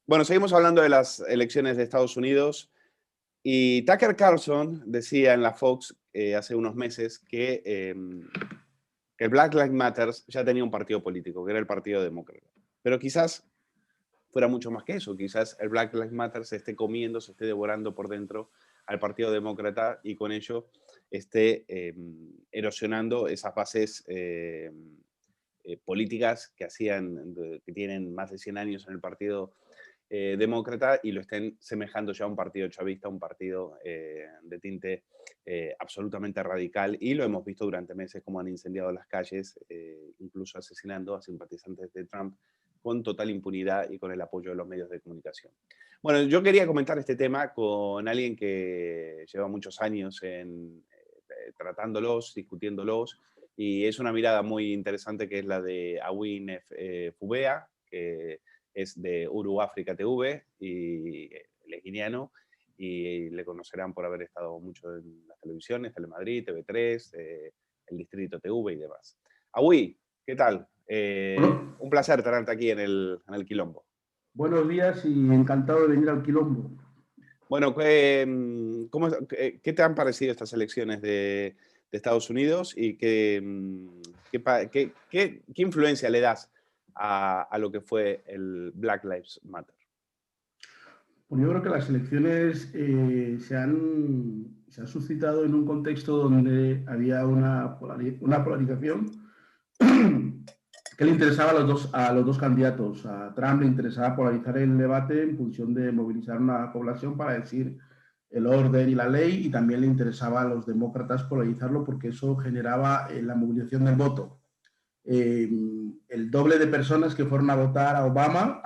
Bueno, seguimos hablando de las elecciones de Estados Unidos y Tucker Carlson decía en la Fox hace unos meses que el Black Lives Matter ya tenía un partido político, que era el Partido Demócrata. Pero quizás fuera mucho más que eso. Quizás el Black Lives Matter se esté comiendo, se esté devorando por dentro al Partido Demócrata y con ello esté erosionando esas bases políticas que tienen más de 100 años en el Partido Demócrata y lo estén semejando ya a un partido chavista, un partido de tinte absolutamente radical, y lo hemos visto durante meses como han incendiado las calles, incluso asesinando a simpatizantes de Trump con total impunidad y con el apoyo de los medios de comunicación. Bueno, yo quería comentar este tema con alguien que lleva muchos años tratándolos, discutiéndolos, y es una mirada muy interesante que es la de Awin Fubea, que es de Uru África TV y él es guineano y le conocerán por haber estado mucho en las televisiones, Telemadrid, TV3, el Distrito TV y demás. Awi, ¿qué tal? Bueno, Un placer tenerte aquí en el Quilombo. buenos días y encantado de venir al Quilombo. Bueno, ¿qué te han parecido estas elecciones de Estados Unidos y qué influencia le das a lo que fue el Black Lives Matter? Bueno, yo creo que las elecciones se han suscitado en un contexto donde había una polarización que le interesaba a los dos candidatos. A Trump le interesaba polarizar el debate en función de movilizar una población para decir el orden y la ley, y también le interesaba a los demócratas polarizarlo porque eso generaba la movilización del voto. El doble de personas que fueron a votar a Obama,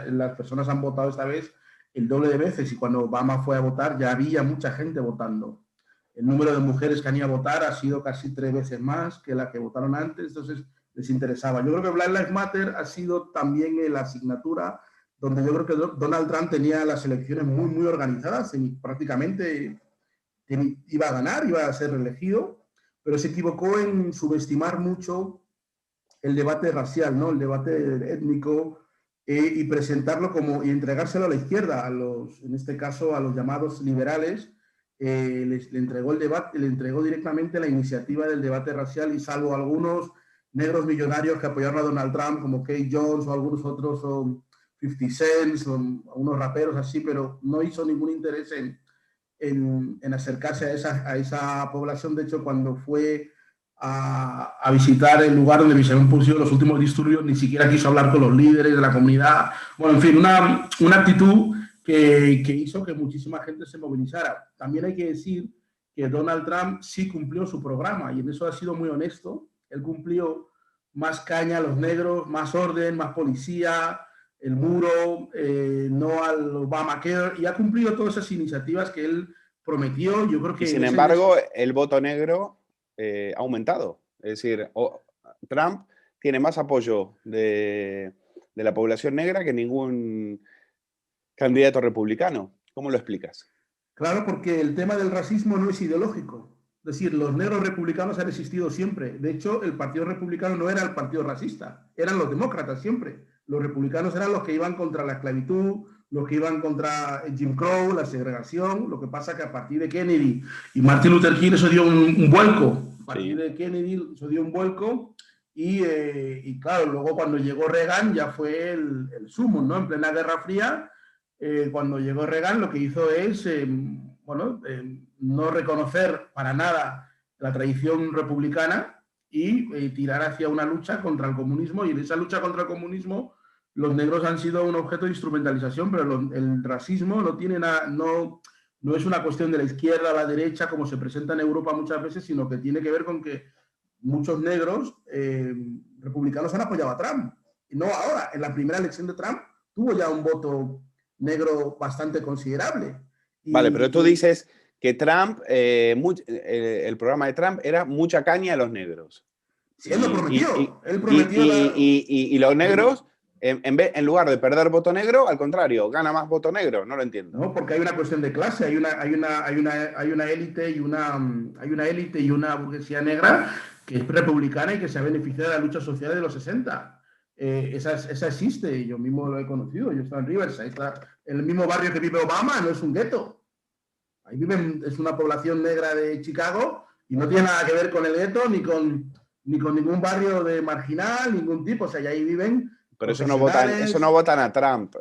las personas han votado esta vez el doble de veces, y cuando Obama fue a votar ya había mucha gente votando. El número de mujeres que han ido a votar ha sido casi 3 veces más que la que votaron antes, entonces les interesaba. Yo creo que Black Lives Matter ha sido también la asignatura donde yo creo que Donald Trump tenía las elecciones muy, muy organizadas, prácticamente iba a ganar, iba a ser reelegido, pero se equivocó en subestimar mucho el debate racial, ¿no? El debate étnico, y presentarlo y entregárselo a la izquierda, en este caso a los llamados liberales. Le entregó el debate, le entregó directamente la iniciativa del debate racial, y salvo algunos negros millonarios que apoyaron a Donald Trump, como Kate Jones o algunos otros, o 50 Cent, o unos raperos así, pero no hizo ningún interés en acercarse a esa población. De hecho, cuando fue a visitar el lugar donde se habían producido los últimos disturbios, ni siquiera quiso hablar con los líderes de la comunidad. Bueno, en fin, una actitud que hizo que muchísima gente se movilizara. También hay que decir que Donald Trump sí cumplió su programa, y en eso ha sido muy honesto. Él cumplió más caña a los negros, más orden, más policía, el muro, no al Obamacare, y ha cumplido todas esas iniciativas que él prometió. Yo creo Y que sin embargo, el voto negro ha aumentado. Es decir, Trump tiene más apoyo de la población negra que ningún candidato republicano. ¿Cómo lo explicas? Claro, porque el tema del racismo no es ideológico. Es decir, los negros republicanos han existido siempre. De hecho, el Partido Republicano no era el partido racista, eran los demócratas siempre. Los republicanos eran los que iban contra la esclavitud, los que iban contra Jim Crow, la segregación. Lo que pasa es que a partir de Kennedy y Martin Luther King eso dio un vuelco. A partir de Kennedy eso dio un vuelco, y claro, luego cuando llegó Reagan ya fue el sumo, ¿no? En plena Guerra Fría. Cuando llegó Reagan, lo que hizo es no reconocer para nada la tradición republicana y tirar hacia una lucha contra el comunismo. Y en esa lucha contra el comunismo los negros han sido un objeto de instrumentalización, pero el racismo no es una cuestión de la izquierda a la derecha como se presenta en Europa muchas veces, sino que tiene que ver con que muchos negros republicanos han apoyado a Trump. Y no ahora, en la primera elección de Trump tuvo ya un voto negro bastante considerable. Vale, pero tú dices que Trump, el programa de Trump era mucha caña a los negros. Sí, él lo prometió. Él prometió y los negros, en lugar de perder voto negro, al contrario, gana más voto negro. No lo entiendo. No, porque hay una cuestión de clase, hay una élite y una burguesía negra que es republicana y que se ha beneficiado de la lucha social de los 60. esa existe, yo mismo lo he conocido, yo estaba en Riverside, está en el mismo barrio que vive Obama, no es un gueto. Ahí viven, es una población negra de Chicago y no tiene nada que ver con el gueto ni con ningún barrio de marginal, ningún tipo, o sea, y ahí viven. Pero eso no votan a Trump,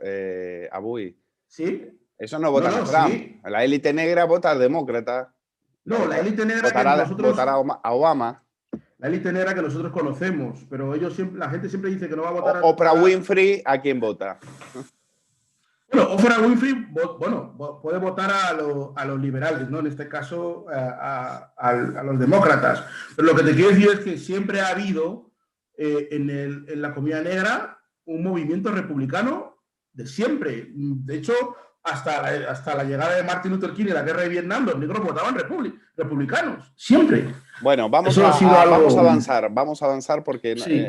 Abuy. ¿Sí? Eso no votan a Trump. Sí. La élite negra vota al demócrata. No, la élite negra votará a Obama. La élite negra que nosotros conocemos, pero la gente siempre dice que no va a votar a Oprah Winfrey, ¿a quién vota? Bueno, Oprah Winfrey, puede votar a los liberales, ¿no? En este caso, a los demócratas. Pero lo que te quiero decir es que siempre ha habido en la comunidad negra un movimiento republicano de siempre. De hecho, hasta la llegada de Martin Luther King y la guerra de Vietnam, los negros votaban republicanos, siempre. Bueno, vamos a avanzar porque sí.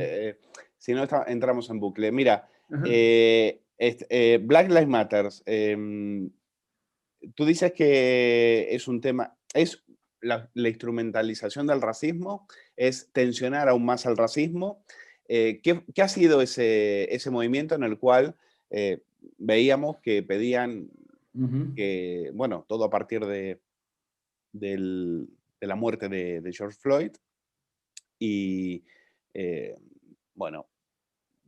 Si no entramos en bucle. Mira, Black Lives Matter, tú dices que es un tema, es la instrumentalización del racismo, es tensionar aún más al racismo. ¿Qué ha sido ese movimiento en el cual veíamos que pedían que, bueno, todo a partir de la muerte de George Floyd y, bueno,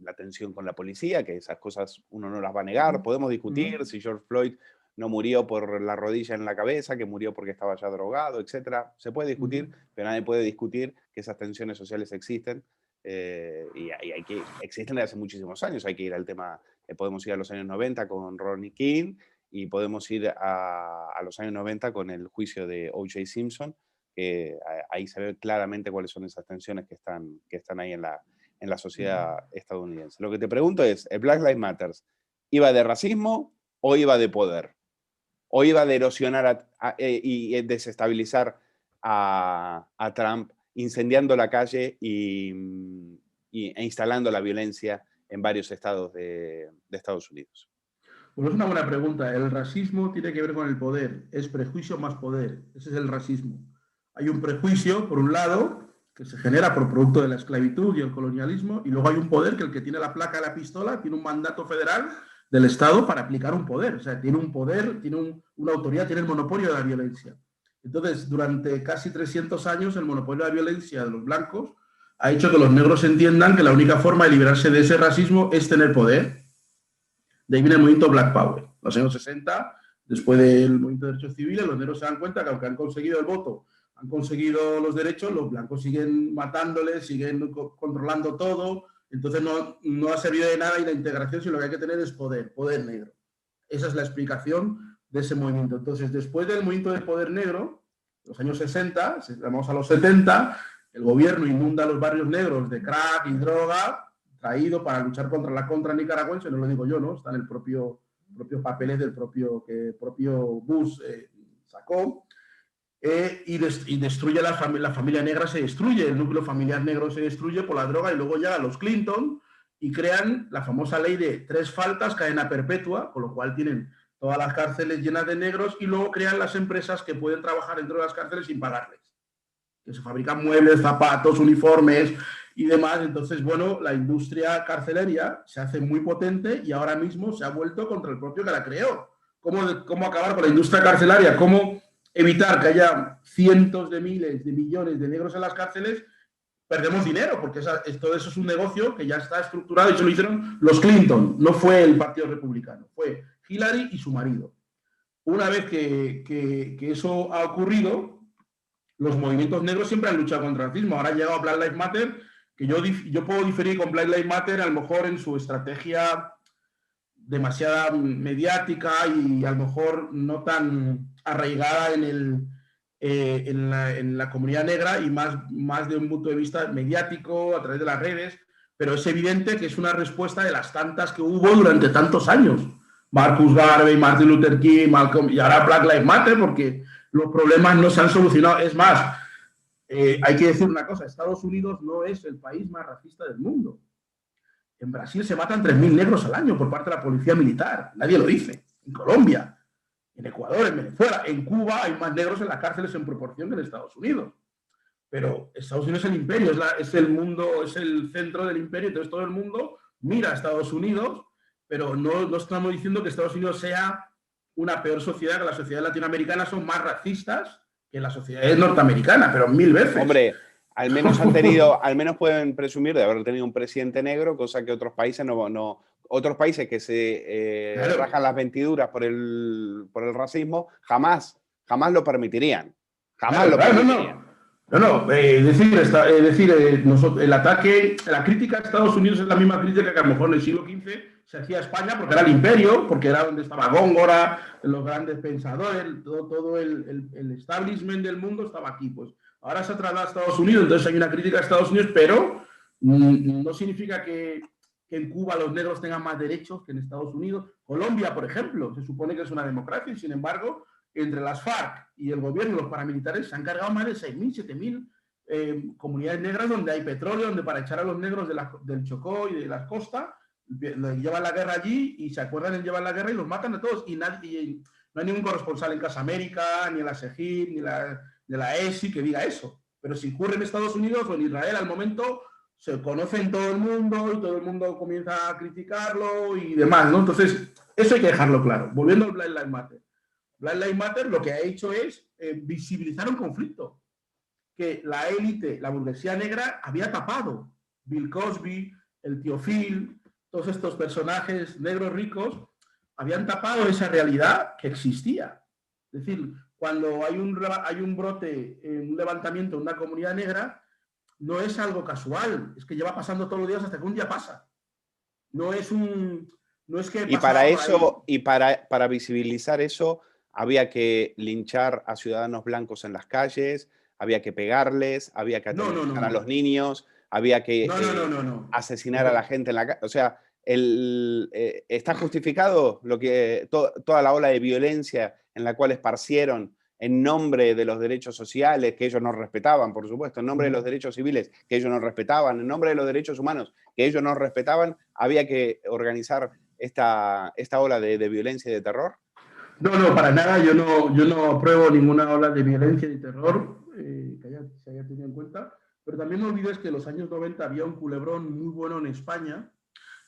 la tensión con la policía, que esas cosas uno no las va a negar. Podemos discutir si George Floyd no murió por la rodilla en la cabeza, que murió porque estaba ya drogado, etc. Se puede discutir, pero nadie puede discutir que esas tensiones sociales existen y existen desde hace muchísimos años. Hay que ir al tema, podemos ir a los años 90 con Rodney King y podemos ir a los años 90 con el juicio de O.J. Simpson, que ahí se ve claramente cuáles son esas tensiones que están ahí en la sociedad estadounidense. Lo que te pregunto es, ¿el Black Lives Matter iba de racismo o iba de poder? ¿O iba de erosionar y desestabilizar a Trump, incendiando la calle e instalando la violencia en varios estados de Estados Unidos? Pues es una buena pregunta. El racismo tiene que ver con el poder. Es prejuicio más poder. Ese es el racismo. Hay un prejuicio, por un lado, que se genera por producto de la esclavitud y el colonialismo, y luego hay un poder que el que tiene la placa de la pistola tiene un mandato federal del Estado para aplicar un poder. O sea, tiene un poder, tiene una autoridad, tiene el monopolio de la violencia. Entonces, durante casi 300 años, el monopolio de la violencia de los blancos ha hecho que los negros entiendan que la única forma de liberarse de ese racismo es tener poder. De ahí viene el movimiento Black Power. En los años 60, después del movimiento de derechos civiles, los negros se dan cuenta que aunque han conseguido el voto, han conseguido los derechos, los blancos siguen matándoles, siguen controlando todo. Entonces no ha servido de nada y la integración, si lo que hay que tener es poder negro. Esa es la explicación de ese movimiento. Entonces, después del movimiento de poder negro, los años 60, vamos a los 70, el gobierno inunda los barrios negros de crack y droga, traído para luchar contra la contra nicaragüense, no lo digo yo, ¿no? Están en el propios papeles del propio Bush sacó. Y destruye la familia negra, se destruye, el núcleo familiar negro se destruye por la droga, y luego llegan los Clinton y crean la famosa ley de 3 faltas, cadena perpetua, con lo cual tienen todas las cárceles llenas de negros, y luego crean las empresas que pueden trabajar dentro de las cárceles sin pagarles, que se fabrican muebles, zapatos, uniformes y demás. Entonces, bueno, la industria carcelaria se hace muy potente y ahora mismo se ha vuelto contra el propio que la creó. ¿Cómo acabar con la industria carcelaria? ¿Cómo evitar que haya cientos de miles de millones de negros en las cárceles? Perdemos dinero, porque todo eso es un negocio que ya está estructurado y se lo hicieron los Clinton, no fue el Partido Republicano, fue Hillary y su marido. Una vez que eso ha ocurrido, los movimientos negros siempre han luchado contra el racismo. Ahora ha llegado Black Lives Matter, que yo puedo diferir con Black Lives Matter a lo mejor en su estrategia demasiada mediática y a lo mejor no tan arraigada en la comunidad negra y más de un punto de vista mediático a través de las redes, pero es evidente que es una respuesta de las tantas que hubo durante tantos años. Marcus Garvey, Martin Luther King, Malcolm, y ahora Black Lives Matter, porque los problemas no se han solucionado. Es más, hay que decir una cosa, Estados Unidos no es el país más racista del mundo. En Brasil se matan 3.000 negros al año por parte de la policía militar, nadie lo dice. En Colombia, en Ecuador, en Venezuela, en Cuba hay más negros en las cárceles en proporción que en Estados Unidos. Pero Estados Unidos es el imperio, es el mundo, es el centro del imperio, entonces todo el mundo mira a Estados Unidos, pero no estamos diciendo que Estados Unidos sea una peor sociedad, que las sociedades latinoamericanas son más racistas que las sociedades norteamericanas, pero 1000 veces. Hombre, al menos pueden presumir de haber tenido un presidente negro, cosa que otros países otros países que se rajan las vestiduras por el racismo, jamás lo permitirían. Jamás lo permitirían. El ataque, la crítica a Estados Unidos es la misma crítica que a lo mejor en el siglo XV se hacía a España, porque era el imperio, porque era donde estaba Góngora, los grandes pensadores, todo el establishment del mundo estaba aquí. Pues ahora se ha trasladado a Estados Unidos, entonces hay una crítica a Estados Unidos, pero no significa que en Cuba los negros tengan más derechos que en Estados Unidos. Colombia, por ejemplo, se supone que es una democracia y, sin embargo, entre las FARC y el gobierno y los paramilitares se han cargado más de 6.000, 7.000 comunidades negras donde hay petróleo, donde para echar a los negros del Chocó y de las costas, llevan la guerra allí y se acuerdan en llevar la guerra y los matan a todos. Y no hay ningún corresponsal en Casa América, ni en la SEGIP, ni de la ESI que diga eso. Pero si ocurre en Estados Unidos o en Israel, al momento se conoce en todo el mundo y todo el mundo comienza a criticarlo y demás, ¿no? Entonces, eso hay que dejarlo claro. Volviendo al Black Lives Matter. Black Lives Matter lo que ha hecho es visibilizar un conflicto que la élite, la burguesía negra, había tapado. Bill Cosby, el tío Phil, todos estos personajes negros ricos habían tapado esa realidad que existía. Es decir, cuando hay un brote, un levantamiento en una comunidad negra, no es algo casual, es que lleva pasando todos los días hasta que un día pasa. No es que... Y para eso, y para visibilizar eso, había que linchar a ciudadanos blancos en las calles, había que pegarles, había que aterrorizar a los niños, había que asesinar a la gente en la calle. O sea, ¿está justificado toda la ola de violencia en la cual esparcieron en nombre de los derechos sociales que ellos no respetaban, por supuesto, en nombre de los derechos civiles que ellos no respetaban, en nombre de los derechos humanos que ellos no respetaban, había que organizar esta ola de violencia y de terror? No, para nada. Yo no apruebo ninguna ola de violencia y terror que se haya tenido en cuenta. Pero también no olvides que en los años 90 había un culebrón muy bueno en España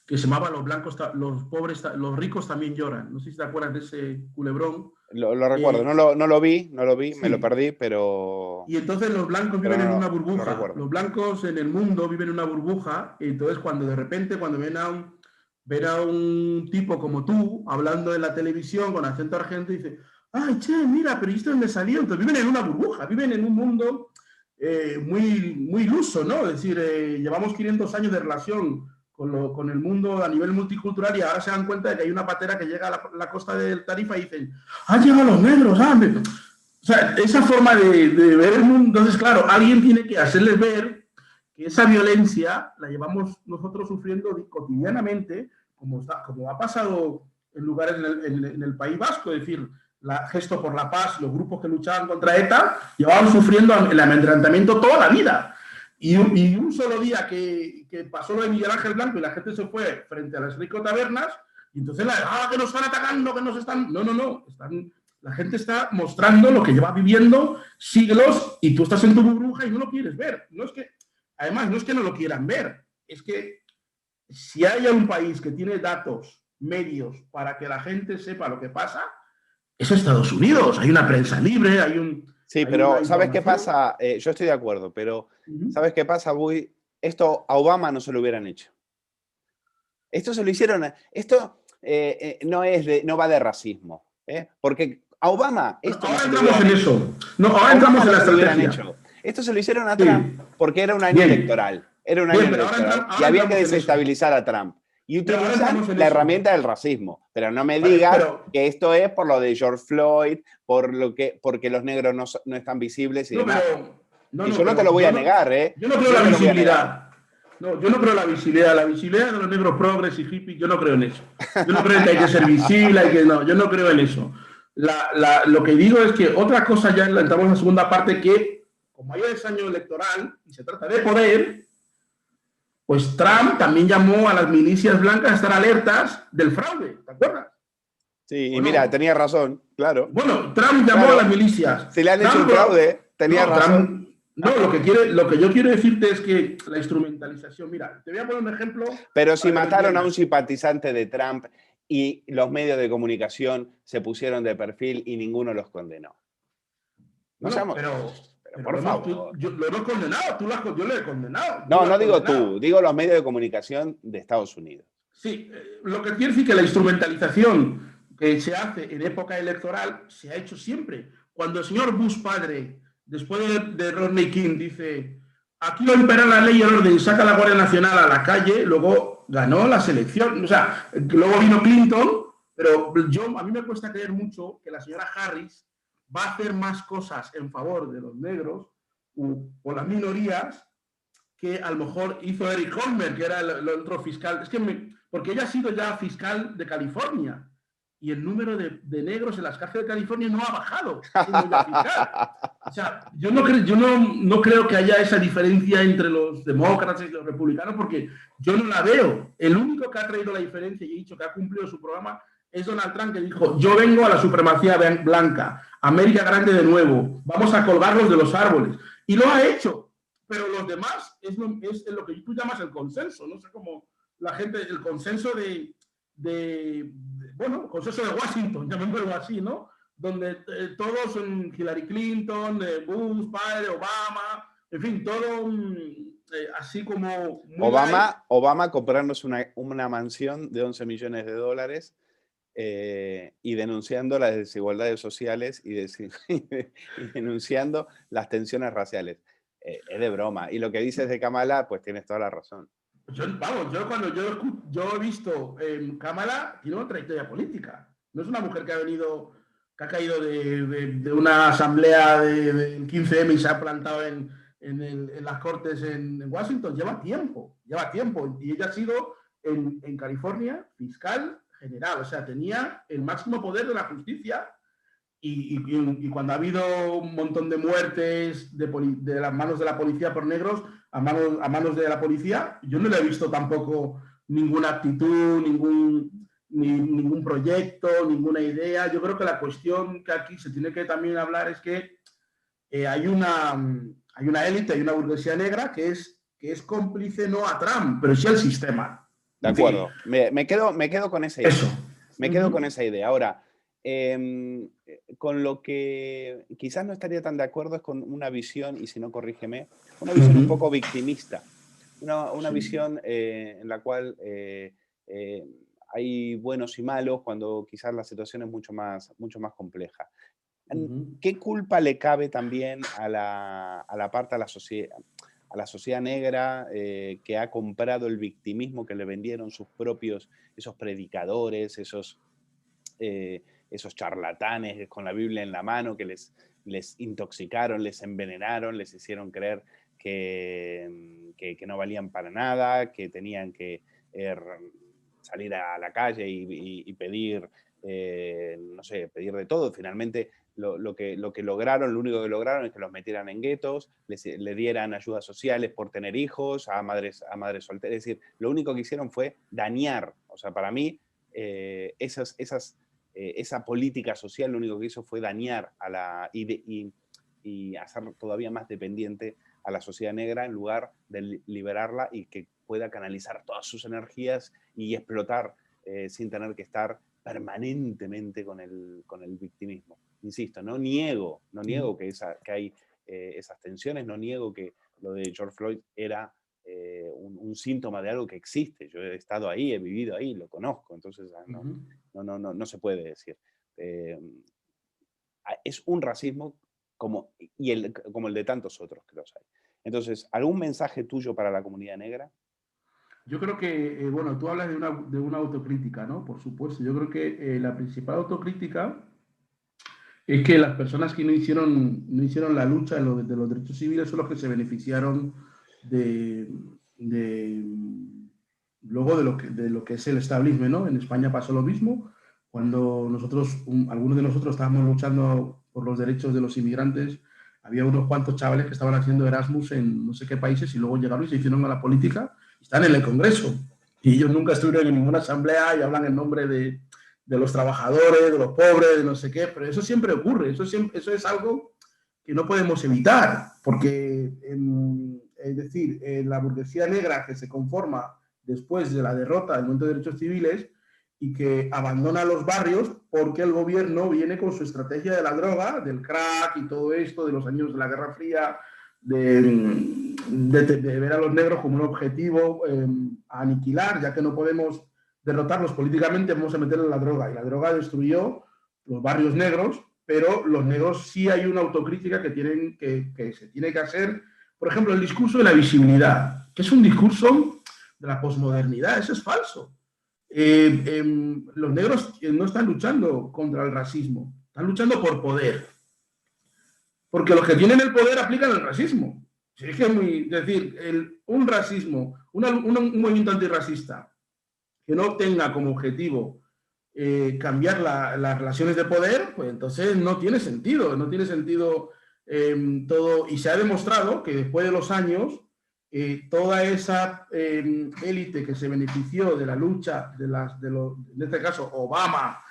que se llamaba Los blancos, los pobres, los ricos también lloran. No sé si te acuerdas de ese culebrón. Lo recuerdo, no lo vi, sí. Me lo perdí, pero... Y entonces los blancos viven en una burbuja. Los blancos en el mundo viven en una burbuja, y entonces cuando de repente, cuando ven a un tipo como tú, hablando en la televisión con acento argentino, y dice, ay, che, mira, pero ¿y esto dónde salió? Entonces viven en una burbuja, viven en un mundo muy, muy iluso, ¿no? Es decir, llevamos 500 años de relación con el mundo a nivel multicultural y ahora se dan cuenta de que hay una patera que llega a la costa del Tarifa y dicen, ¡han llegado los negros! O sea, esa forma de ver el mundo. Entonces, claro, alguien tiene que hacerles ver que esa violencia la llevamos nosotros sufriendo cotidianamente, como ha pasado en lugares en el País Vasco. Es decir, Gesto por la Paz, los grupos que luchaban contra ETA, llevaban sufriendo el amedrentamiento toda la vida. Y un solo día que pasó lo de Miguel Ángel Blanco y la gente se fue frente a las Rico Tabernas, y entonces que nos están atacando, que nos están... No. La gente está mostrando lo que lleva viviendo siglos y tú estás en tu burbuja y no lo quieres ver. Además, no es que no lo quieran ver, es que si hay un país que tiene datos, medios, para que la gente sepa lo que pasa, es Estados Unidos. Hay una prensa libre, Sí, pero ¿sabes qué pasa? Yo estoy de acuerdo, pero ¿sabes qué pasa, Buy? Esto a Obama no se lo hubieran hecho. Esto se lo hicieron... Esto no va de racismo, porque a Obama... Ahora entramos en eso. Ahora entramos en la estrategia. Esto se lo hicieron a Trump porque era un año electoral. Era un año electoral y había que desestabilizar a Trump. Y utilizan la herramienta del racismo. Pero no me digas que esto es por lo de George Floyd, porque los negros no están visibles y demás. Y yo no te lo voy a negar, ¿eh? Yo no creo la visibilidad. Yo no creo la visibilidad. La visibilidad de los negros progres y hippies, yo no creo en eso. Yo no creo en que hay que ser visible, yo no creo en eso. Lo que digo es que otra cosa, ya entramos en la segunda parte, que como hay ese año electoral y se trata de poder, pues Trump también llamó a las milicias blancas a estar alertas del fraude, ¿te acuerdas? Sí, y mira, tenía razón, claro. Bueno, Trump llamó a las milicias. Si le han hecho un fraude, tenía razón. No, lo que yo quiero decirte es que la instrumentalización, mira, te voy a poner un ejemplo. Pero si mataron a un simpatizante de Trump y los medios de comunicación se pusieron de perfil y ninguno los condenó. No Bueno, seamos... pero por favor. Yo lo he condenado, yo lo he condenado. No, no digo tú, digo los medios de comunicación de Estados Unidos. Sí, lo que quiero decir es que la instrumentalización que se hace en época electoral se ha hecho siempre. Cuando el señor Bush padre, después de Rodney King, dice aquí va a imperar la ley y el orden, saca a la Guardia Nacional a la calle, luego ganó la selección. O sea, luego vino Clinton, pero a mí me cuesta creer mucho que la señora Harris va a hacer más cosas en favor de los negros o las minorías que a lo mejor hizo Eric Holmer, que era el otro fiscal. Es que porque ella ha sido ya fiscal de California y el número de negros en las cárceles de California no ha bajado siendo ya fiscal. O sea, yo no creo que haya esa diferencia entre los demócratas y los republicanos, porque yo no la veo. El único que ha traído la diferencia y he dicho que ha cumplido su programa es Donald Trump, que dijo, yo vengo a la supremacía blanca, América grande de nuevo, vamos a colgarlos de los árboles. Y lo ha hecho, pero los demás es lo que tú llamas el consenso, no sé cómo la gente, el consenso bueno, el consenso de Washington, llamémoslo así, ¿no? Donde todos son Hillary Clinton, Bush, padre, Obama, en fin, todo así como... Obama comprarnos una mansión de 11 millones de dólares y denunciando las desigualdades sociales y denunciando las tensiones raciales. Es de broma. Y lo que dices de Kamala, pues tienes toda la razón. Cuando yo he visto Kamala, tiene una trayectoria política. No es una mujer que ha caído de una asamblea del 15M y se ha plantado en las cortes en Washington. Lleva tiempo. Y ella ha sido en California fiscal general. O sea, tenía el máximo poder de la justicia. Y cuando ha habido un montón de muertes de las manos de la policía por negros a manos de la policía, yo no le he visto tampoco ninguna actitud, ningún proyecto, ninguna idea. Yo creo que la cuestión que aquí se tiene que también hablar es que hay una élite, hay una burguesía negra que es cómplice no a Trump, pero sí al sistema. De acuerdo. Me quedo con esa idea. Eso. Me quedo con esa idea. Ahora, con lo que quizás no estaría tan de acuerdo es con una visión, y si no corrígeme, una visión un poco victimista, una visión en la cual hay buenos y malos cuando quizás la situación es mucho más compleja. ¿Qué culpa le cabe también a la parte, a la sociedad negra que ha comprado el victimismo que le vendieron esos predicadores, esos charlatanes con la Biblia en la mano que les intoxicaron, les envenenaron, les hicieron creer que no valían para nada, que tenían que salir a la calle y pedir, no sé, pedir de todo? Finalmente lo que lograron, lo único que lograron es que los metieran en guetos, le dieran ayudas sociales por tener hijos a madres solteras. Es decir, lo único que hicieron fue dañar. O sea, para mí, esa política social lo único que hizo fue dañar y hacer todavía más dependiente a la sociedad negra en lugar de liberarla y que pueda canalizar todas sus energías y explotar sin tener que estar permanentemente con el victimismo. Insisto, no niego que hay esas tensiones, no niego que lo de George Floyd era un síntoma de algo que existe. Yo he estado ahí, he vivido ahí, lo conozco, entonces no se puede decir. Es un racismo como el de tantos otros que los hay. Entonces, ¿algún mensaje tuyo para la comunidad negra? Yo creo que, bueno, tú hablas de una autocrítica, ¿no? Por supuesto. Yo creo que la principal autocrítica es que las personas que no hicieron la lucha de los derechos civiles son los que se beneficiaron luego de lo que es el establishment, ¿no? En España pasó lo mismo. Cuando algunos de nosotros estábamos luchando por los derechos de los inmigrantes, había unos cuantos chavales que estaban haciendo Erasmus en no sé qué países y luego llegaron y se hicieron a la política y están en el Congreso. Y ellos nunca estuvieron en ninguna asamblea y hablan en nombre de los trabajadores, de los pobres, de no sé qué, pero eso siempre ocurre. Eso es algo que no podemos evitar, porque, es decir, la burguesía negra que se conforma después de la derrota del movimiento de derechos civiles y que abandona los barrios porque el gobierno viene con su estrategia de la droga, del crack y todo esto, de los años de la Guerra Fría, de ver a los negros como un objetivo a aniquilar, ya que no podemos derrotarlos políticamente, vamos a meterle la droga. Y la droga destruyó los barrios negros, pero los negros sí hay una autocrítica que se tiene que hacer. Por ejemplo, el discurso de la visibilidad, que es un discurso de la posmodernidad, eso es falso. Los negros no están luchando contra el racismo, están luchando por poder. Porque los que tienen el poder aplican el racismo. Es decir, un racismo, un movimiento antirracista que no tenga como objetivo cambiar las relaciones de poder, pues entonces no tiene sentido. No tiene sentido todo. Y se ha demostrado que después de los años, toda esa élite que se benefició de la lucha, en este caso Obama,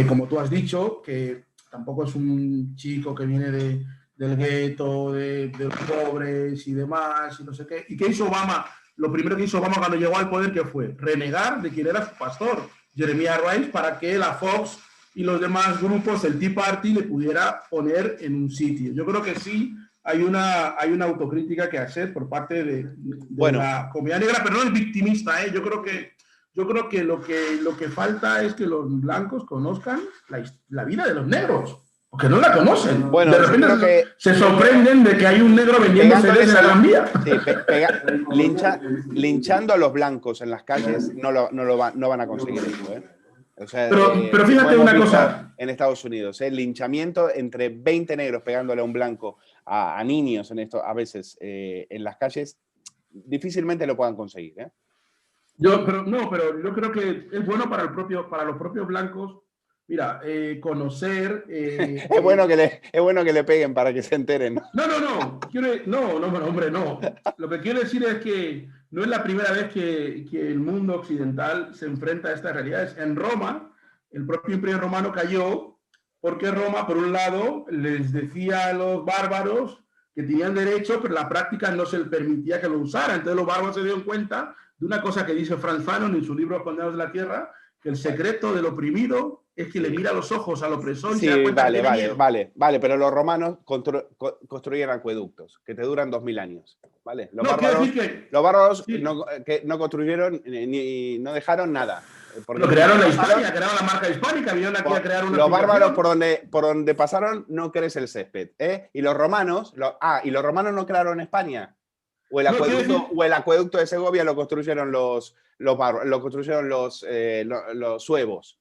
como tú has dicho, que tampoco es un chico que viene del gueto, de los pobres y demás, y no sé qué. ¿Y qué hizo Obama? Lo primero que hizo Obama cuando llegó al poder, ¿qué fue? Renegar de quien era su pastor, Jeremiah Rice, para que la Fox y los demás grupos, el Tea Party, le pudiera poner en un sitio. Yo creo que sí hay una autocrítica que hacer por parte de la comunidad negra, pero no es victimista, ¿eh? Yo creo que lo que falta es que los blancos conozcan la vida de los negros, porque no la conocen. Bueno, de repente se sorprenden de que hay un negro vendiendo CDs en la Gran Vía. Sí, linchando a los blancos en las calles no van a conseguir eso, ¿eh? O sea, pero fíjate una cosa. En Estados Unidos, el linchamiento entre 20 negros pegándole a un blanco, a niños a veces en las calles, difícilmente lo puedan conseguir, ¿eh? Pero yo creo que es bueno para los propios blancos. Mira, conocer... es bueno que le peguen para que se enteren. No, hombre, no. Lo que quiero decir es que no es la primera vez que el mundo occidental se enfrenta a estas realidades. En Roma, el propio Imperio Romano cayó porque Roma, por un lado, les decía a los bárbaros que tenían derecho, pero la práctica no se les permitía que lo usaran. Entonces los bárbaros se dieron cuenta de una cosa que dice Franz Fanon en su libro Condenados de la Tierra, que el secreto del oprimido es que le mira los ojos al opresor y se da cuenta que tiene miedo. Vale, pero los romanos construyeron acueductos que te duran 2000 años, ¿vale? Los bárbaros sí, que no construyeron ni no dejaron nada. Pero crearon la Hispania, crearon la marca hispánica, vinieron aquí a crear una... Los bárbaros por donde pasaron no crece el césped, ¿eh? Y los romanos, no crearon España. O el acueducto de Segovia lo construyeron los suevos.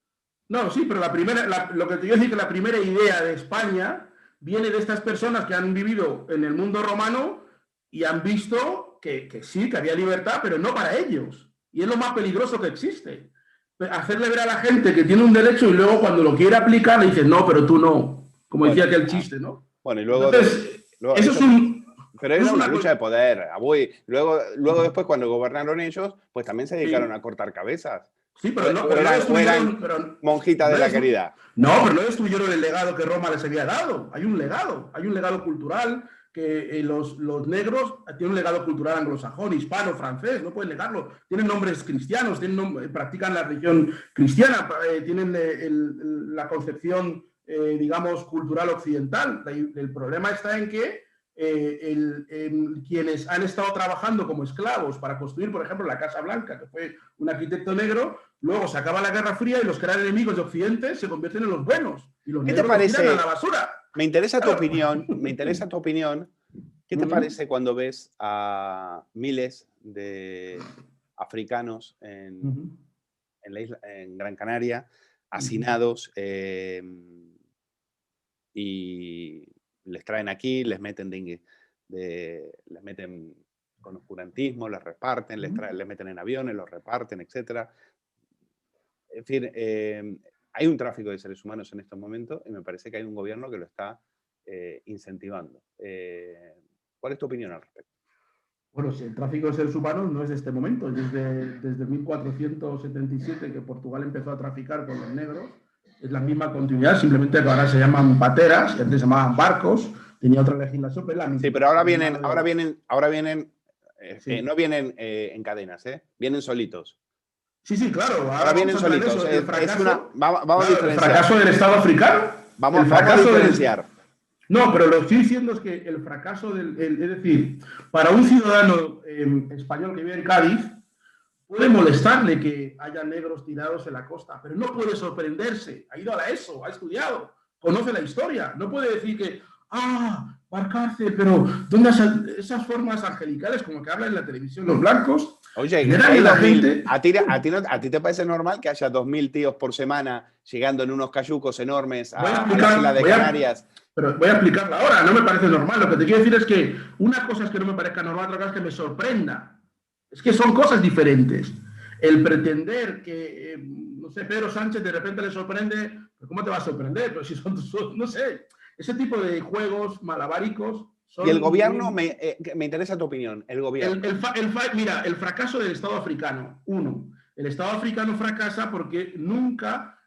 No, sí, pero lo que te quiero decir es que la primera idea de España viene de estas personas que han vivido en el mundo romano y han visto que sí, que había libertad, pero no para ellos. Y es lo más peligroso que existe. Hacerle ver a la gente que tiene un derecho y luego cuando lo quiere aplicar le dicen, no, pero tú no. Como decía aquel chiste, ¿no? Bueno, y luego... Entonces, eso es un... Pero era una lucha de poder. Luego después, cuando gobernaron ellos, pues también se dedicaron a cortar cabezas. Sí, pero no eran monjitas de la caridad. No, pero no destruyeron el legado que Roma les había dado. Hay un legado cultural que los negros tienen un legado cultural anglosajón, hispano, francés, no pueden negarlo. Tienen nombres cristianos, practican la religión cristiana, tienen la concepción, digamos, cultural occidental. El problema está en que quienes han estado trabajando como esclavos para construir, por ejemplo, la Casa Blanca, que fue un arquitecto negro, luego se acaba la Guerra Fría y los que eran enemigos de Occidente se convierten en los buenos. Y los negros los tiran a la basura. Me interesa tu opinión. ¿Qué te parece cuando ves a miles de africanos en Gran Canaria, hacinados, y les traen aquí, les meten con oscurantismo, les reparten, les meten en aviones, los reparten, etc. En fin, hay un tráfico de seres humanos en estos momentos y me parece que hay un gobierno que lo está incentivando. ¿Cuál es tu opinión al respecto? Bueno, si el tráfico de seres humanos no es de este momento, es desde 1477 que Portugal empezó a traficar con los negros. Es la misma continuidad, simplemente que ahora se llaman pateras, que antes se llamaban barcos, tenía otra legislación, pero es la misma. Sí, pero ahora vienen, Sí. no vienen en cadenas, vienen solitos. Sí, claro. Ahora vienen solitos. Vamos a claro, el diferenciar. fracaso del Estado africano. Vamos a diferenciar. No, pero lo que estoy diciendo es que el fracaso es decir, para un ciudadano español que vive en Cádiz, puede molestarle que haya negros tirados en la costa, pero no puede sorprenderse. Ha ido a la ESO, ha estudiado, conoce la historia. No puede decir que, Valcárcel, pero ¿dónde esas formas angelicales como que hablan en la televisión los blancos? Oye, ¿a ti te parece normal que haya 2.000 tíos por semana llegando en unos cayucos enormes a la isla de Canarias? Pero voy a explicarla ahora, no me parece normal. Lo que te quiero decir es que una cosa es que no me parezca normal, otra cosa es que me sorprenda. Es que son cosas diferentes. El pretender que, no sé, Pedro Sánchez de repente le sorprende, ¿cómo te va a sorprender? Pero si son, no sé, ese tipo de juegos malabáricos. Y el gobierno, me interesa tu opinión, el gobierno. Mira, el fracaso del Estado africano. El Estado africano fracasa porque nunca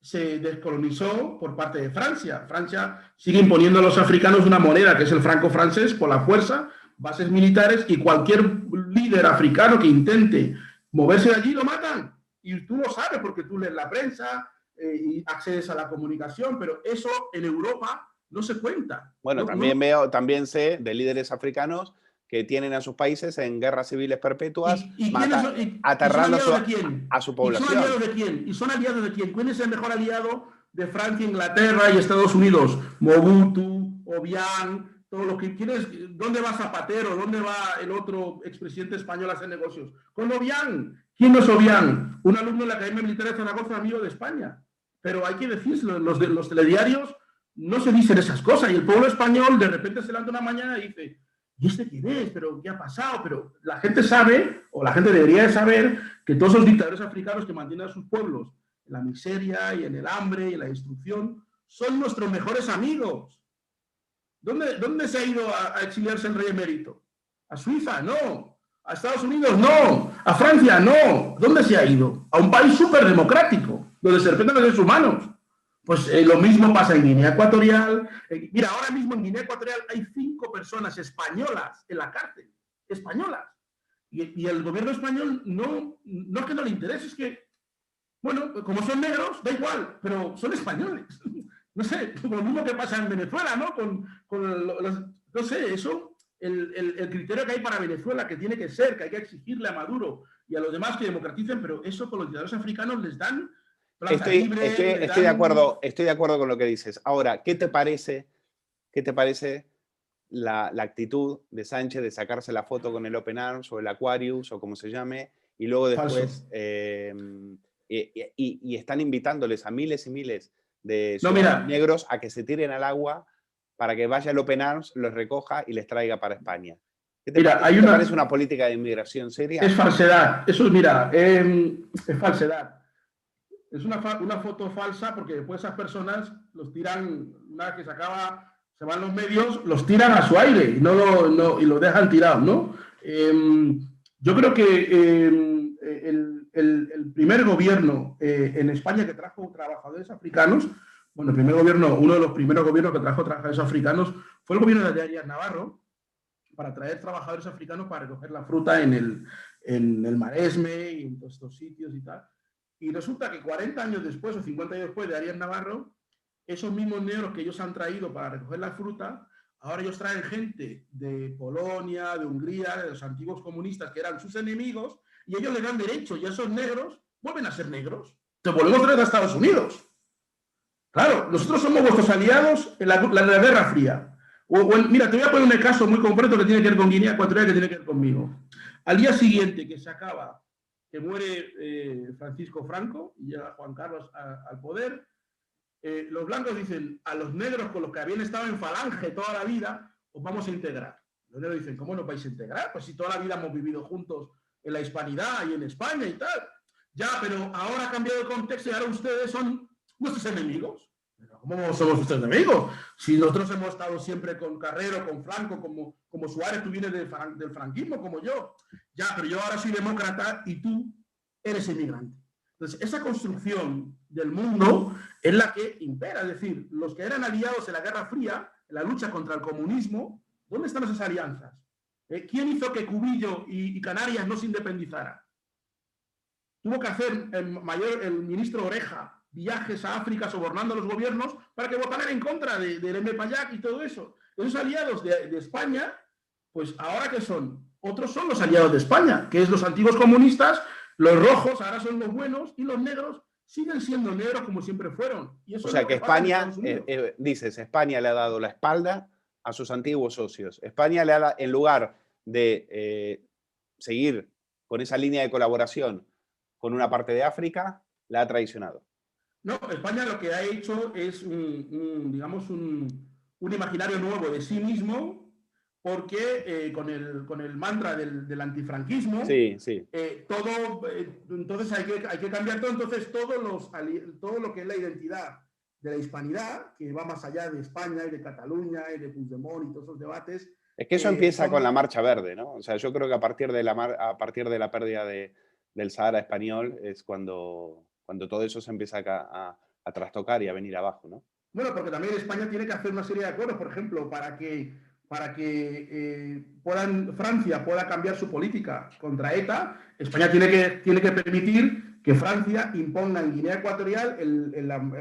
se descolonizó por parte de Francia. Francia sigue imponiendo a los africanos una moneda, que es el franco francés, por la fuerza, bases militares, y cualquier líder africano que intente moverse de allí lo matan. Y tú lo sabes porque tú lees la prensa y accedes a la comunicación, pero eso en Europa no se cuenta. Bueno, también sé de líderes africanos que tienen a sus países en guerras civiles perpetuas, aterrando a su población. ¿Y son aliados de quién? ¿Y son aliados de quién? ¿Quién es el mejor aliado de Francia, Inglaterra y Estados Unidos? Mobutu, Obiang, todo lo que quieres. ¿Dónde va Zapatero? ¿Dónde va el otro expresidente español a hacer negocios? Con Obiang. ¿Quién no es Obiang? Un alumno de la Academia Militar de Zaragoza, amigo de España. Pero hay que decirlo, los telediarios no se dicen esas cosas, y el pueblo español de repente se levanta una mañana y dice, ¿y este quién es? ¿Pero qué ha pasado? Pero la gente sabe, o la gente debería de saber, que todos los dictadores africanos que mantienen a sus pueblos en la miseria y en el hambre y en la destrucción son nuestros mejores amigos. ¿Dónde se ha ido a exiliarse el rey emérito? ¿A Suiza? No. ¿A Estados Unidos? No. ¿A Francia? No. ¿Dónde se ha ido? A un país súper democrático, donde se respetan los derechos humanos. Pues lo mismo pasa en Guinea Ecuatorial. Mira, ahora mismo en Guinea Ecuatorial hay 5 personas españolas en la cárcel. Españolas. Y el gobierno español no es que no le interese, es que, bueno, como son negros, da igual, pero son españoles. No sé, lo mismo que pasa en Venezuela, ¿no? No sé, eso, el criterio que hay para Venezuela, que tiene que ser, que hay que exigirle a Maduro y a los demás que democraticen, pero eso con los dictadores africanos les dan... Estoy de acuerdo con lo que dices. Ahora, ¿qué te parece la actitud de Sánchez de sacarse la foto con el Open Arms o el Aquarius o como se llame, y luego después y están invitándoles a miles y miles de negros a que se tiren al agua para que vaya el Open Arms, los recoja y les traiga para España? ¿Qué te parece una política de inmigración seria? Es falsedad. Eso, es falsedad. Es una foto falsa porque después esas personas los tiran, una vez que se van los medios, los tiran a su aire y los dejan tirados, ¿no? Yo creo que el primer gobierno en España que trajo trabajadores africanos, bueno, uno de los primeros gobiernos que trajo trabajadores africanos fue el gobierno de Arias Navarro, para traer trabajadores africanos para recoger la fruta en el Maresme y en todos estos sitios y tal. Y resulta que 40 años después o 50 años después de Arias Navarro, esos mismos negros que ellos han traído para recoger la fruta, ahora ellos traen gente de Polonia, de Hungría, de los antiguos comunistas que eran sus enemigos, y ellos le dan derecho, y esos negros vuelven a ser negros. Te volvemos a traer a Estados Unidos. Claro, nosotros somos vuestros aliados en la Guerra Fría. Mira, te voy a poner un caso muy concreto que tiene que ver con Guinea Ecuatorial, que tiene que ver conmigo. Al día siguiente que muere Francisco Franco y llega Juan Carlos al poder, los blancos dicen a los negros con los que habían estado en falange toda la vida, os vamos a integrar. Los negros dicen, ¿cómo nos vais a integrar? Pues si toda la vida hemos vivido juntos en la hispanidad y en España y tal. Ya, pero ahora ha cambiado el contexto y ahora ustedes son nuestros enemigos. ¿Cómo somos nuestros enemigos? Si nosotros hemos estado siempre con Carrero, con Franco, como Suárez, tú vienes del franquismo, como yo. Ya, pero yo ahora soy demócrata y tú eres inmigrante. Entonces, esa construcción del mundo es la que impera. Es decir, los que eran aliados en la Guerra Fría, en la lucha contra el comunismo, ¿dónde están esas alianzas? ¿Quién hizo que Cubillo y Canarias no se independizaran? Tuvo que hacer el ministro Oreja viajes a África sobornando a los gobiernos para que votaran en contra del M-Payac y todo eso. Esos aliados de España, pues ahora ¿qué son? Otros son los aliados de España, que es los antiguos comunistas, los rojos ahora son los buenos y los negros siguen siendo negros como siempre fueron. Y eso o sea que España, dices, España le ha dado la espalda a sus antiguos socios. España le ha dado, en lugar de seguir con esa línea de colaboración con una parte de África, la ha traicionado. No, España lo que ha hecho es, digamos, un imaginario nuevo de sí mismo, porque con el mantra del antifranquismo, sí. Entonces hay que cambiar todo. Entonces todo lo que es la identidad de la hispanidad, que va más allá de España y de Cataluña y de Puigdemont y todos esos debates. Es que eso empieza con la Marcha Verde, ¿no? O sea, yo creo que a partir de la pérdida del Sahara español es cuando todo eso se empieza a trastocar y a venir abajo, ¿no? Bueno, porque también España tiene que hacer una serie de acuerdos, por ejemplo, para que Francia pueda cambiar su política contra ETA. España tiene que permitir que Francia imponga en Guinea Ecuatorial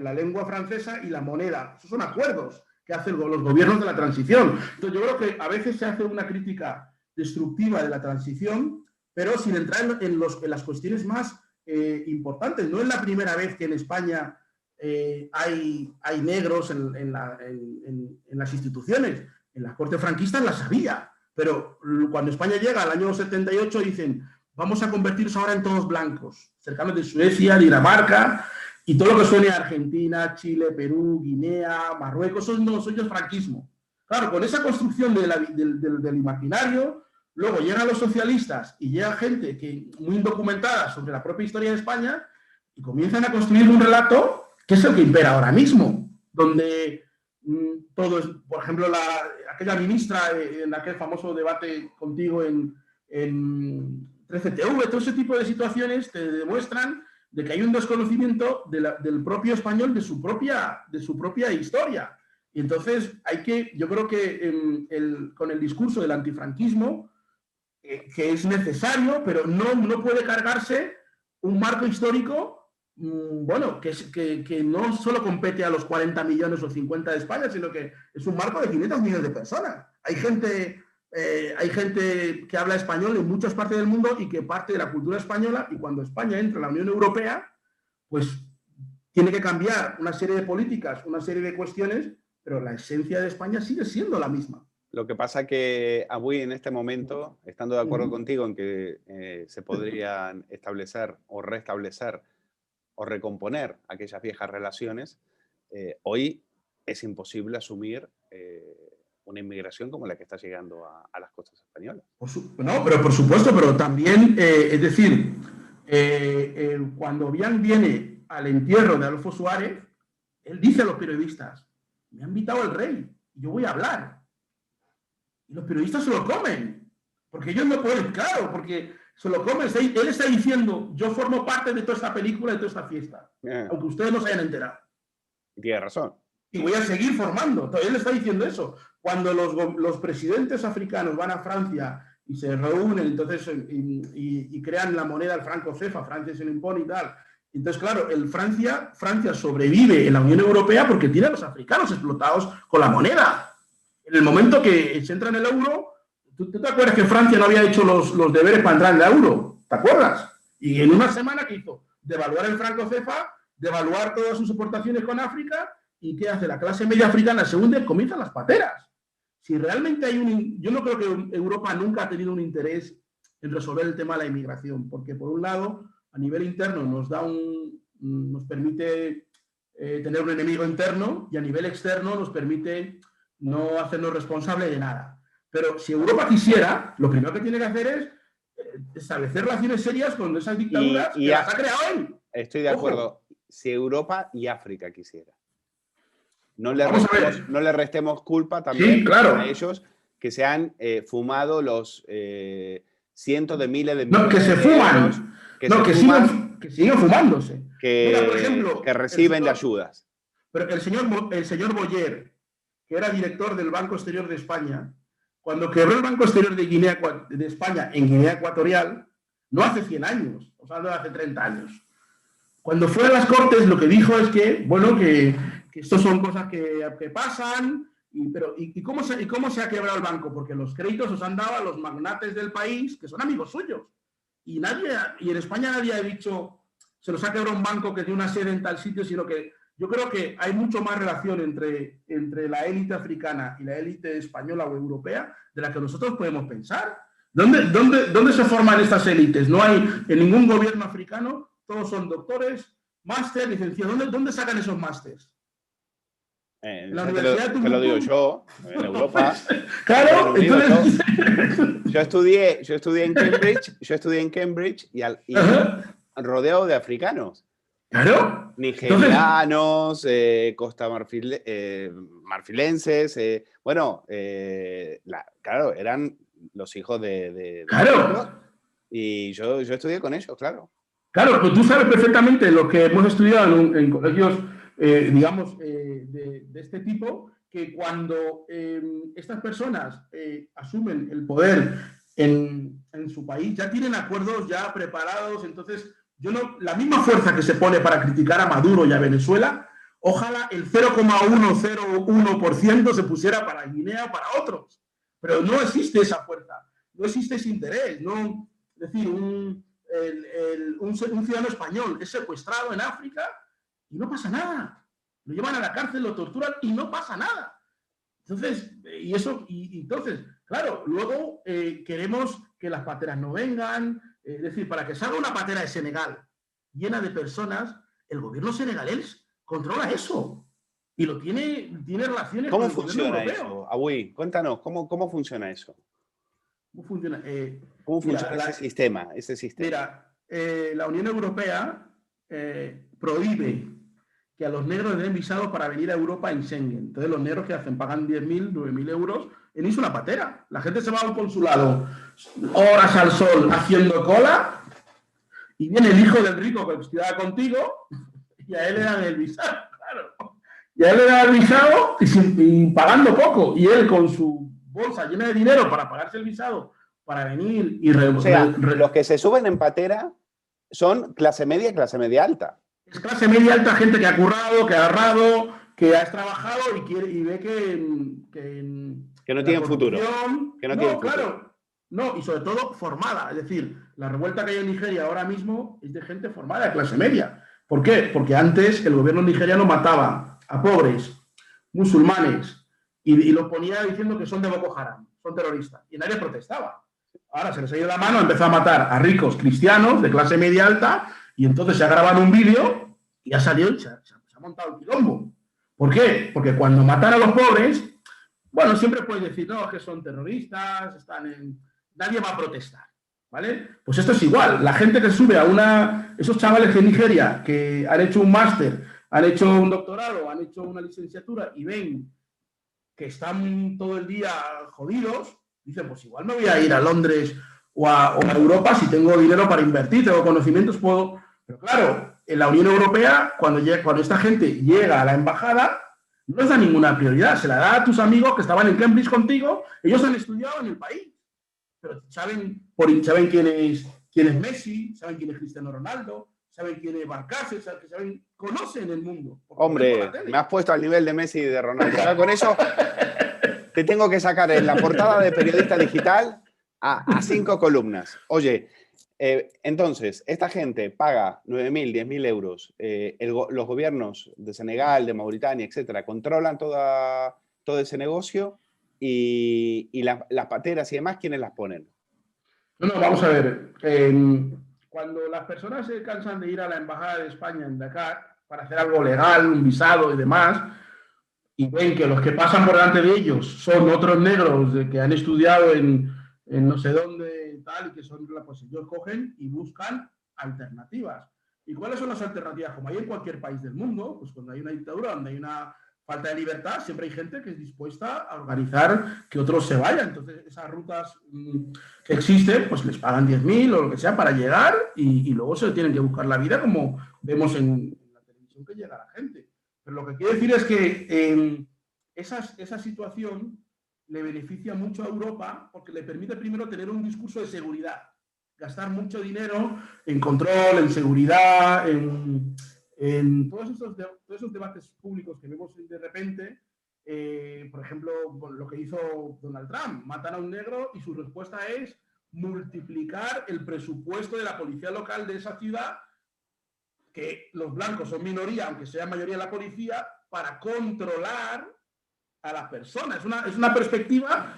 la lengua francesa y la moneda. Esos son acuerdos que hacen los gobiernos de la transición. Entonces yo creo que a veces se hace una crítica destructiva de la transición, pero sin entrar en las cuestiones más importantes. No es la primera vez que en España hay negros en las instituciones. En las cortes franquistas las había, pero cuando España llega al año 78 dicen, vamos a convertirnos ahora en todos blancos, cercanos de Suecia, Dinamarca, y todo lo que suene a Argentina, Chile, Perú, Guinea, Marruecos, eso es franquismo. Claro, con esa construcción del imaginario, luego llegan los socialistas y llega gente muy indocumentada sobre la propia historia de España y comienzan a construir un relato que es el que impera ahora mismo, donde todo es, por ejemplo, aquella ministra en aquel famoso debate contigo en 13TV, todo ese tipo de situaciones te demuestran de que hay un desconocimiento del propio español de su propia historia. Y entonces yo creo que con el discurso del antifranquismo, que es necesario, pero no puede cargarse un marco histórico, bueno, que no solo compete a los 40 millones o 50 de España, sino que es un marco de 500 millones de personas. Hay gente que habla español en muchas partes del mundo y que parte de la cultura española, y cuando España entra en la Unión Europea, pues tiene que cambiar una serie de políticas, una serie de cuestiones, pero la esencia de España sigue siendo la misma. Lo que pasa que Avui en este momento, estando de acuerdo contigo en que se podrían establecer o restablecer o recomponer aquellas viejas relaciones, hoy es imposible asumir una inmigración como la que está llegando a las costas españolas. No, pero por supuesto, pero también, es decir, cuando viene al entierro de Adolfo Suárez, él dice a los periodistas, me ha invitado el rey, yo voy a hablar. Y los periodistas se lo comen, porque ellos no pueden, claro, porque se lo comen. Él está diciendo, yo formo parte de toda esta película, de toda esta fiesta, aunque ustedes no se hayan enterado. Y tiene razón. Y voy a seguir formando. Entonces, él está diciendo eso. Cuando los presidentes africanos van a Francia y se reúnen entonces y crean la moneda, el franco cefa, Francia se lo impone y tal. Entonces, claro, Francia sobrevive en la Unión Europea porque tiene a los africanos explotados con la moneda. En el momento que se entra en el euro, ¿tú te acuerdas que Francia no había hecho los deberes para entrar en el euro? ¿Te acuerdas? Y en una semana, ¿qué hizo? Devaluar el franco cefa, devaluar todas sus exportaciones con África. ¿Y qué hace? La clase media africana se hunde, comienzan las pateras. Si realmente yo no creo que Europa nunca ha tenido un interés en resolver el tema de la inmigración, porque por un lado, a nivel interno nos permite tener un enemigo interno y a nivel externo nos permite no hacernos responsables de nada. Pero si Europa quisiera, lo primero que tiene que hacer es establecer relaciones serias con esas dictaduras que las ha creado él. Estoy de acuerdo. Ojo. Si Europa y África quisiera. No le restemos culpa también a ellos que se han fumado los cientos de miles de millones que se fuman. Que sigan fumándose. Mira, por ejemplo, que reciben de ayudas. Pero el señor Boyer, que era director del Banco Exterior de España, cuando quebró el Banco Exterior de España en Guinea Ecuatorial, no hace 100 años, o sea, no hace 30 años. Cuando fue a las Cortes, lo que dijo es que, bueno, que esto son cosas que pasan, ¿y cómo se ha quebrado el banco? Porque los créditos los han dado a los magnates del país, que son amigos suyos. Y en España nadie ha dicho, se nos ha quebrado un banco que tiene una sede en tal sitio, sino que yo creo que hay mucho más relación entre la élite africana y la élite española o europea de la que nosotros podemos pensar. ¿Dónde se forman estas élites? No hay en ningún gobierno africano, todos son doctores, máster, licenciados. ¿Dónde sacan esos másters? La universidad te lo digo yo, en Europa. Claro, entonces... Yo estudié en Cambridge y rodeado de africanos. Claro. Nigerianos, marfilenses. Claro, eran los hijos de claro. Y yo estudié con ellos, claro. Claro, pues tú sabes perfectamente lo que hemos estudiado en colegios, digamos, de este tipo, que cuando estas personas asumen el poder en su país, ya tienen acuerdos ya preparados. Entonces, la misma fuerza que se pone para criticar a Maduro y a Venezuela, ojalá el 0,101% se pusiera para Guinea o para otros. Pero no existe esa fuerza, no existe ese interés. No, es decir, un ciudadano español es secuestrado en África y no pasa nada. Lo llevan a la cárcel, lo torturan y no pasa nada. Entonces, entonces, claro, luego queremos que las pateras no vengan. Es decir, para que salga una patera de Senegal llena de personas, el gobierno senegalés controla eso. Y lo tiene relaciones con el gobierno europeo. ¿Cómo funciona eso? Agüí, cuéntanos, ¿cómo funciona eso? ¿Cómo funciona? ¿Cómo funciona ese sistema? Mira, la Unión Europea prohíbe que a los negros les den visados para venir a Europa en Schengen. Entonces los negros que hacen pagan 10.000, 9.000 euros en irse una patera. La gente se va a un consulado horas al sol haciendo cola y viene el hijo del rico que estudiaba contigo y a él le dan el visado, claro. Y a él le dan el visado y pagando poco. Y él con su bolsa llena de dinero para pagarse el visado, para venir y... los que se suben en patera son clase media y clase media alta. Es clase media alta, gente que ha currado, que ha ahorrado, que ha trabajado y ve que no tienen futuro. Claro. No, y sobre todo formada. Es decir, la revuelta que hay en Nigeria ahora mismo es de gente formada, de clase media. ¿Por qué? Porque antes el gobierno nigeriano mataba a pobres, musulmanes, y los ponía diciendo que son de Boko Haram, son terroristas. Y nadie protestaba. Ahora se les ha ido la mano, empezó a matar a ricos cristianos de clase media alta, y entonces se ha grabado un vídeo y ha salido y se ha montado el quilombo. ¿Por qué? Porque cuando matan a los pobres, bueno, siempre puedes decir, no, es que son terroristas, nadie va a protestar, ¿vale? Pues esto es igual. La gente que sube esos chavales de Nigeria que han hecho un máster, han hecho un doctorado, han hecho una licenciatura y ven que están todo el día jodidos, dicen, pues igual me voy a ir a Londres o a Europa si tengo dinero para invertir, tengo conocimientos, puedo... Pero claro, en la Unión Europea, cuando esta gente llega a la embajada, no les da ninguna prioridad, se la da a tus amigos que estaban en Cambridge contigo, ellos han estudiado en el país, pero saben quién es Messi, saben quién es Cristiano Ronaldo, saben quién es Barcase, conocen el mundo. Hombre, me has puesto al nivel de Messi y de Ronaldo. ¿Sabes? Con eso te tengo que sacar en la portada de Periodista Digital a 5 columnas. Oye, entonces, esta gente paga 9.000, 10.000 euros. Los gobiernos de Senegal, de Mauritania, etcétera, controlan todo ese negocio y las pateras y demás, ¿quiénes las ponen? No, vamos a ver. Cuando las personas se cansan de ir a la Embajada de España en Dakar para hacer algo legal, un visado y demás, y ven que los que pasan por delante de ellos son otros negros que han estudiado en no sé dónde tal, y que son, pues ellos cogen y buscan alternativas. ¿Y cuáles son las alternativas? Como hay en cualquier país del mundo, pues cuando hay una dictadura, donde hay una falta de libertad, siempre hay gente que es dispuesta a organizar que otros se vayan. Entonces, esas rutas que existen, pues les pagan 10.000 o lo que sea para llegar y luego se tienen que buscar la vida, como vemos en la televisión que llega la gente. Pero lo que quiero decir es que esa situación le beneficia mucho a Europa porque le permite primero tener un discurso de seguridad, gastar mucho dinero en control, en seguridad, en todos esos debates públicos que vemos de repente. Por ejemplo, lo que hizo Donald Trump, matan a un negro y su respuesta es multiplicar el presupuesto de la policía local de esa ciudad, que los blancos son minoría, aunque sea mayoría de la policía, para controlar a las personas. Es una perspectiva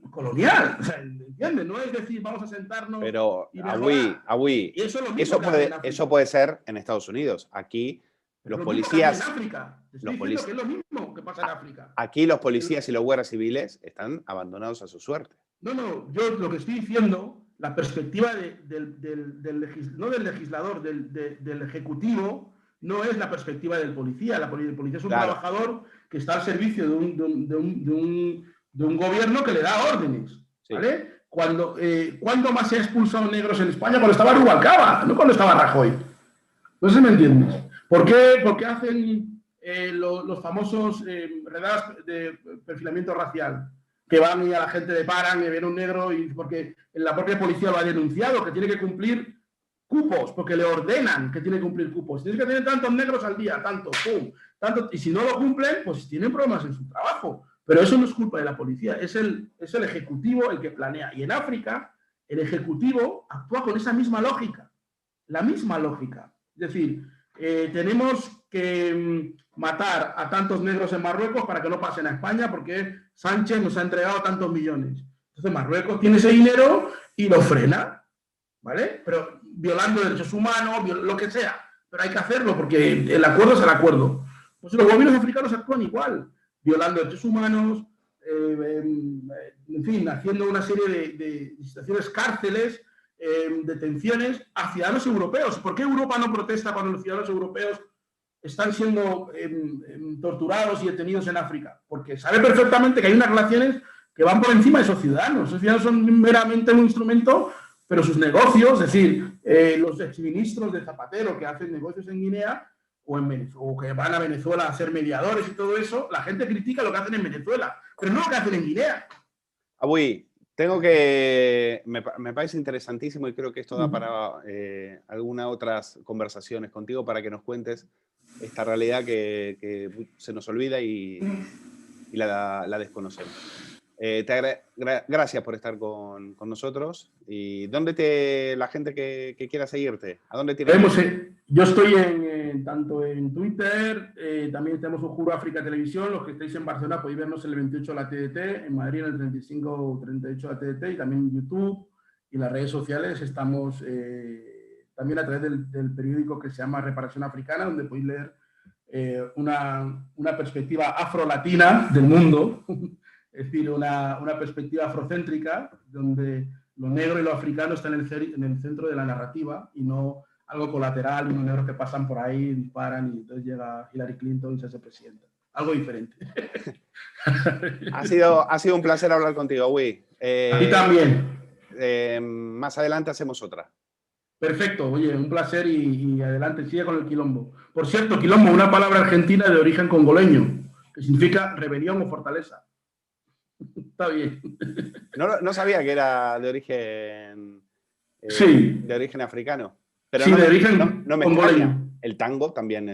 colonial, o sea, ¿entiendes? No es decir, vamos a sentarnos. Pero, y Agüí, y eso puede ser en Estados Unidos. Aquí los policías... En África. Te estoy diciendo que es lo mismo que pasa en África. Aquí los policías y los guardias civiles están abandonados a su suerte. No, yo lo que estoy diciendo, la perspectiva no del legislador, del ejecutivo, no es la perspectiva del policía. El policía es un trabajador que está al servicio de un gobierno que le da órdenes. Sí. ¿Vale? ¿Cuándo más se ha expulsado negros en España? Cuando estaba Rubalcaba, no cuando estaba Rajoy. No sé si me entiendes. ¿Por qué hacen los famosos redadas de perfilamiento racial? Que van y a la gente le paran y ven un negro, y porque la propia policía lo ha denunciado, que tiene que cumplir cupos, porque le ordenan que tiene que cumplir cupos. Tienes que tener tantos negros al día, tanto, y si no lo cumplen, pues tienen problemas en su trabajo. Pero eso no es culpa de la policía, es el ejecutivo el que planea. Y en África, el ejecutivo actúa con esa misma lógica, la misma lógica. Es decir, tenemos que matar a tantos negros en Marruecos para que no pasen a España porque Sánchez nos ha entregado tantos millones. Entonces Marruecos tiene ese dinero y lo frena, ¿vale? Pero violando derechos humanos, lo que sea. Pero hay que hacerlo porque el acuerdo es el acuerdo. Pues los gobiernos africanos actúan igual, violando derechos humanos, en fin, haciendo una serie de situaciones, cárceles, detenciones a ciudadanos europeos. ¿Por qué Europa no protesta cuando los ciudadanos europeos están siendo torturados y detenidos en África? Porque sabe perfectamente que hay unas relaciones que van por encima de esos ciudadanos. Esos ciudadanos son meramente un instrumento, pero sus negocios, es decir, los exministros de Zapatero que hacen negocios en Guinea o que van a Venezuela a ser mediadores y todo eso, la gente critica lo que hacen en Venezuela, pero no lo que hacen en Guinea. Agüí, me parece interesantísimo y creo que esto da para algunas otras conversaciones contigo para que nos cuentes esta realidad que se nos olvida y la desconocemos. Gracias por estar con nosotros. ¿Y dónde la gente que quiera seguirte? ¿A dónde tienes? Yo estoy tanto en Twitter, también tenemos un Juro África Televisión. Los que estéis en Barcelona podéis vernos en el 28 de la TDT, en Madrid en el 35 o 38 de la TDT, y también en YouTube y las redes sociales. Estamos también a través del periódico que se llama Reparación Africana, donde podéis leer una perspectiva afrolatina del mundo. Es decir, una perspectiva afrocéntrica, donde lo negro y lo africano están en el centro de la narrativa y no algo colateral, unos negros que pasan por ahí, disparan y entonces llega Hillary Clinton y se hace presidenta. Algo diferente. Ha sido un placer hablar contigo, Agüí. A ti también. Más adelante hacemos otra. Perfecto, oye, un placer y adelante, sigue con el quilombo. Por cierto, quilombo, una palabra argentina de origen congoleño, que significa rebelión o fortaleza. Está bien. No sabía que era de origen, sí, de origen africano. Pero sí, de origen no me extraña. El tango también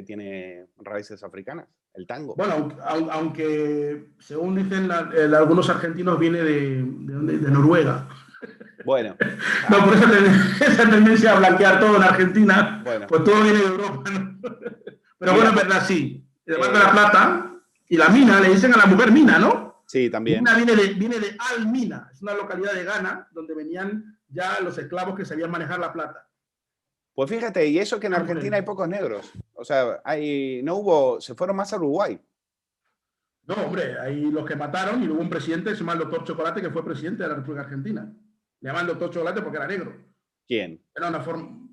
tiene raíces africanas. El tango. Bueno, aunque según dicen algunos argentinos viene de Noruega. Bueno. No, por esa tendencia a blanquear todo en Argentina, bueno, pues todo viene de Europa, ¿no? Pero bueno, es verdad, sí. Además de la plata y la mina, le dicen a la mujer mina, ¿no? Sí, también. Mina viene de Al-Mina, es una localidad de Ghana donde venían ya los esclavos que sabían manejar la plata. Pues fíjate, y eso que en Argentina hay pocos negros. O sea, se fueron más a Uruguay. No, hombre, hay los que mataron y hubo un presidente que se llama el Doctor Chocolate que fue presidente de la República Argentina. Le llamaban Doctor Chocolate porque era negro. ¿Quién? Era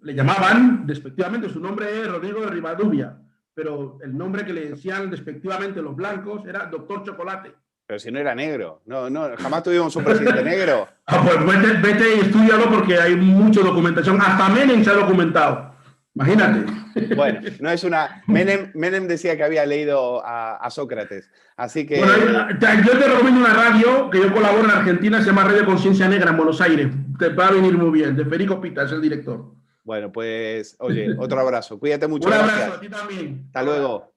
le llamaban despectivamente, su nombre es Rodrigo de Rivadavia, pero el nombre que le decían despectivamente los blancos era Doctor Chocolate. Pero si no era negro. No, jamás tuvimos un presidente negro. Pues vete y estúdialo porque hay mucha documentación. Hasta Menem se ha documentado. Imagínate. Bueno, no es una... Menem decía que había leído a Sócrates, así que... Bueno, yo te recomiendo una radio que yo colaboro en Argentina, se llama Radio Conciencia Negra en Buenos Aires. Te va a venir muy bien. De Federico Pita, es el director. Bueno, pues, oye, otro abrazo. Cuídate mucho. Un abrazo Gracias. a ti también. Hasta luego.